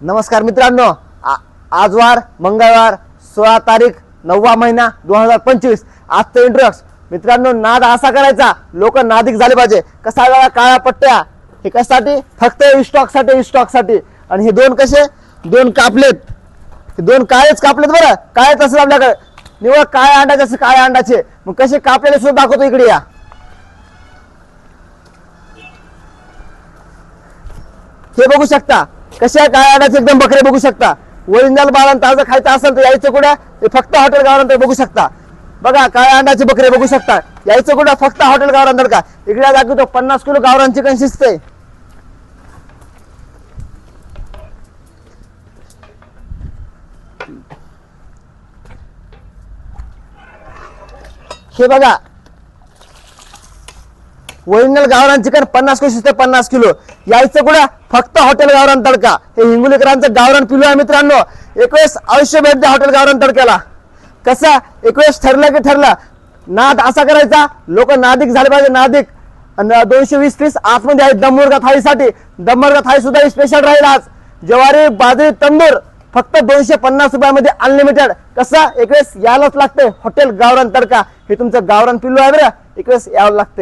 नमस्कार मित्रांनो, आज वार मंगळवार 16 तारीख 9वा महिना 2025. आजचं इंट्रोडक्स मित्रांनो, नाद असा करायचा लोक नादिक झाले पाहिजे. कसा वेळा काळ्या पट्ट्या हे कशासाठी? फक्त स्टॉक साठी. आणि हे दोन कसे? दोन कापलेत, हे दोन काळेच कापलेत बरं. काळेच असं आपल्याकडे निवड काळ्या अंडाचे, असं काळ्या अंडाचे. मग कसे कापलेले सुद्धा दाखवतो, इकडे या. हे बघू शकता कशा काळ्या अंड्याचे एकदम बकरे बघू शकता. ओरिजिनल बाळांत ताजं खायचं असेल तर यायचं कुठं? हे फक्त हॉटेल गावरान बघू शकता. बघा काळ्या अंड्याचे बकरे बघू शकता. यायचं कुठं? फक्त हॉटेल गावरान का. इकडे दाखवतो 50 किलो गावरान चिकन शिजते. हे बघा ओरिजिनल गावरान चिकन 50 किलो शिजते. 50 किलो यायचं कुठं? फक्त हॉटेल गावरान तडका. हे हिंगोलीकरांचं गावरान पिलू आहे मित्रांनो. एक वेळेस अवश्य भेट द्या हॉटेल गावरान तडक्याला. कसं एक वेळेस ठरलं की ठरलं. नाद असा करायचा लोक नादिक झाले पाहिजे, नादिक. आणि 220 पीस आतमध्ये आहे दम मुर्गा थाळीसाठी. दम मुर्गा थाळी सुद्धा स्पेशल राहील आज. ज्वारी बाजरी तंदूर फक्त 250 रुपयामध्ये अनलिमिटेड. कसं एक वेळेस यायलाच लागते हॉटेल गावरान तडका. हे तुमचं गावरान पिल्लू आहे बरं, एक वेळेस यावं लागते.